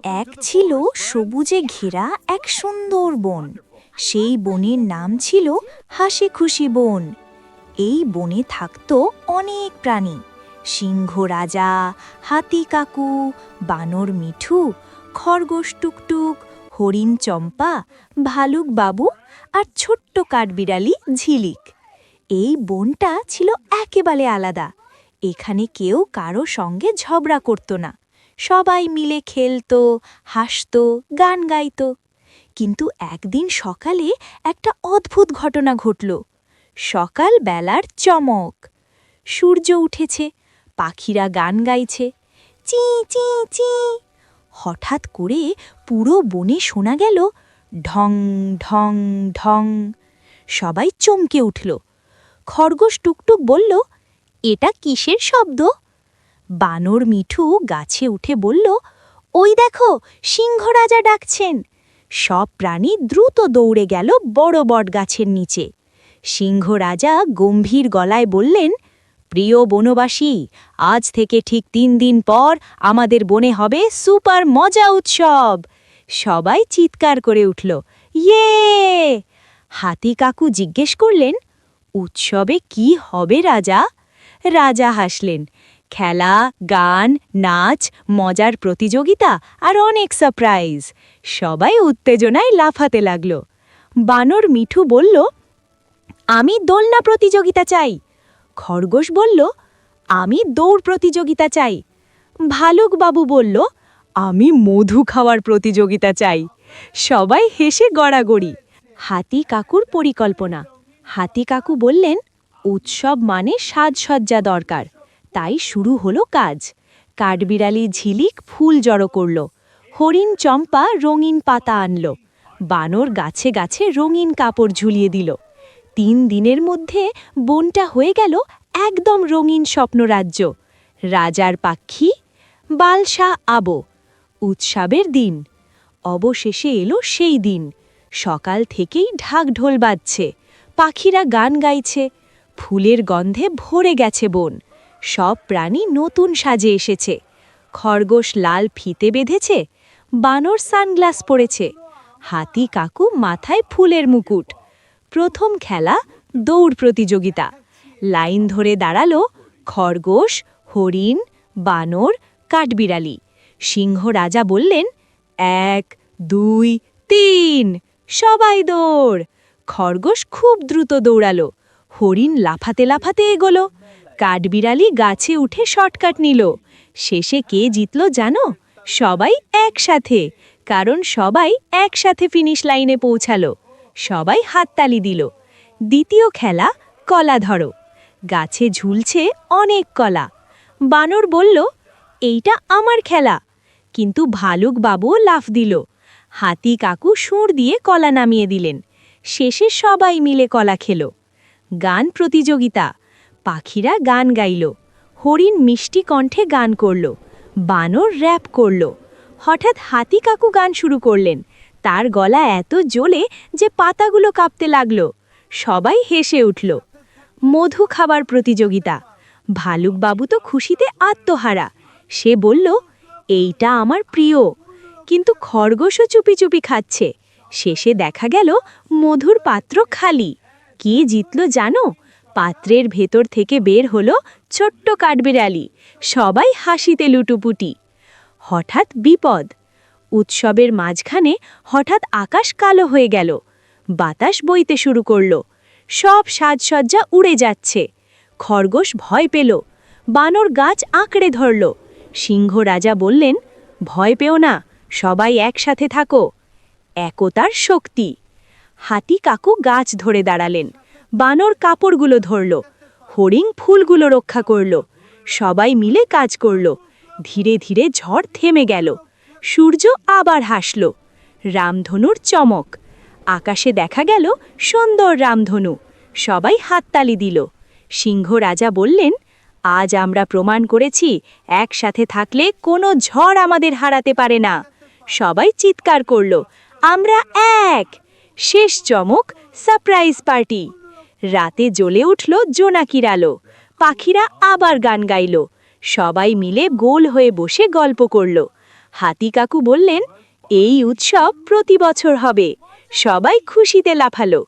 এক ছিল সবুজে ঘেরা এক সুন্দর বন। সেই বনের নাম ছিল হাসি খুশি বন। এই বনে থাকতো অনেক প্রাণী, সিংহ রাজা, হাতি কাকু, বানর মিঠু, খরগোশ টুকটুক, হরিণ চম্পা, ভালুক বাবু আর ছোট্ট কাঠবিড়ালি ঝিলিক। এই বনটা ছিল একেবারে আলাদা। এখানে কেউ কারো সঙ্গে ঝগড়া করত না, সবাই মিলে খেলতো, হাসতো, গান গাইতো। কিন্তু একদিন সকালে একটা অদ্ভুত ঘটনা ঘটল। সকাল বেলার চমক, সূর্য উঠেছে, পাখিরা গান গাইছে, চি চি চি। হঠাৎ করে পুরো বনে শোনা গেল ঢং ঢং ঢং। সবাই চমকে উঠল। খরগোশ টুকটুক বলল, এটা কিসের শব্দ? বানর মিঠু গাছে উঠে বলল, ওই দেখো, সিংহ রাজা ডাকছেন। সব প্রাণী দ্রুত দৌড়ে গেল বড় বট গাছের নিচে। সিংহ রাজা গম্ভীর গলায় বললেন, প্রিয় বনবাসী, আজ থেকে ঠিক 3 দিন পর আমাদের বনে হবে সুপার মজা উৎসব। সবাই চিৎকার করে উঠল, ইয়ে! হাতি কাকু জিজ্ঞেস করলেন, উৎসবে কি হবে রাজা? রাজা হাসলেন, খেলা, গান, নাচ, মজার প্রতিযোগিতা আর অনেক সারপ্রাইজ। সবাই উত্তেজনায় লাফাতে লাগল। বানর মিঠু বলল, আমি দোলনা প্রতিযোগিতা চাই। খরগোশ বলল, আমি দৌড় প্রতিযোগিতা চাই। ভালুক বাবু বলল, আমি মধু খাওয়ার প্রতিযোগিতা চাই। সবাই হেসে গড়াগড়ি। হাতি কাকুর পরিকল্পনা। হাতি কাকু বললেন, উৎসব মানে সাজসজ্জা দরকার। তাই শুরু হলো কাজ। কাঠবিড়ালি ঝিলিক ফুল জড়ো করল, হরিণ চম্পা রঙিন পাতা আনল, বানর গাছে গাছে রঙিন কাপড় ঝুলিয়ে দিল। 3 দিনের মধ্যে বনটা হয়ে গেল একদম রঙিন স্বপ্নরাজ্য। রাজার পাখি, বালসা আবো। উৎসবের দিন। অবশেষে এলো সেই দিন। সকাল থেকেই ঢাক ঢোল বাজছে, পাখিরা গান গাইছে, ফুলের গন্ধে ভরে গেছে বন। সব প্রাণী নতুন সাজে এসেছে। খরগোশ লাল ফিতে বেঁধেছে, বানর সানগ্লাস পরেছে, হাতি কাকু মাথায় ফুলের মুকুট। প্রথম খেলা দৌড় প্রতিযোগিতা। লাইন ধরে দাঁড়ালো খরগোশ, হরিণ, বানর, কাঠবিড়ালি। সিংহ রাজা বললেন, 1 2 3, সবাই দৌড়। খরগোশ খুব দ্রুত দৌড়ালো, হরিণ লাফাতে লাফাতে এগোলো, কাঠবিড়ালি গাছে উঠে শর্টকাট নিল। শেষে কে জিতল জানো? সবাই একসাথে, কারণ সবাই একসাথে ফিনিশ লাইনে পৌঁছালো। সবাই হাততালি দিল। দ্বিতীয় খেলা কলা ধরো। গাছে ঝুলছে অনেক কলা। বানর বলল, এইটা আমার খেলা। কিন্তু ভালুক বাবুও লাফ দিল। হাতি কাকু সুর দিয়ে কলা নামিয়ে দিলেন। শেষে সবাই মিলে কলা খেল। গান প্রতিযোগিতা। পাখিরা গান গাইল, হরিণ মিষ্টি কণ্ঠে গান করল, বানর র‍্যাপ করল। হঠাৎ হাতি কাকু গান শুরু করলেন। তার গলা এত জ্বলে যে পাতাগুলো কাঁপতে লাগল। সবাই হেসে উঠল। মধু খাবার প্রতিযোগিতা। ভালুক বাবু তো খুশিতে আত্মহারা। সে বলল, এইটা আমার প্রিয়। কিন্তু খরগোশও চুপি চুপি খাচ্ছে। শেষে দেখা গেল মধুর পাত্র খালি। কে জিতল জানো? পাত্রের ভেতর থেকে বের হলো ছোট্ট কাঠবিড়ালি। সবাই হাসিতে লুটুপুটি। হঠাৎ বিপদ। উৎসবের মাঝখানে হঠাৎ আকাশ কালো হয়ে গেল। বাতাস বইতে শুরু করল। সব সাজসজ্জা উড়ে যাচ্ছে। খরগোশ ভয় পেল। বানর গাছ আঁকড়ে ধরল। সিংহ রাজা বললেন, ভয় পেও না, সবাই একসাথে থাকো। একতার শক্তি। হাতি কাকু গাছ ধরে দাঁড়ালেন। বানর কাপড়গুলো ধরল, হরিণ ফুলগুলো রক্ষা করল। সবাই মিলে কাজ করল। ধীরে ধীরে ঝড় থেমে গেল। সূর্য আবার হাসল। রামধনুর চমক। আকাশে দেখা গেল সুন্দর রামধনু। সবাই হাততালি দিল। সিংহ রাজা বললেন, আজ আমরা প্রমাণ করেছি একসাথে থাকলে কোনো ঝড় আমাদের হারাতে পারে না। সবাই চিৎকার করল, আমরা এক। শেষ চমক, সারপ্রাইজ পার্টি। রাতে জ্বলে উঠল জোনাকির আলো। পাখিরা আবার গান গাইল। সবাই মিলে গোল হয়ে বসে গল্প করল। হাতি কাকু বললেন, এই উৎসব প্রতি বছর হবে। সবাই খুশিতে লাফালো।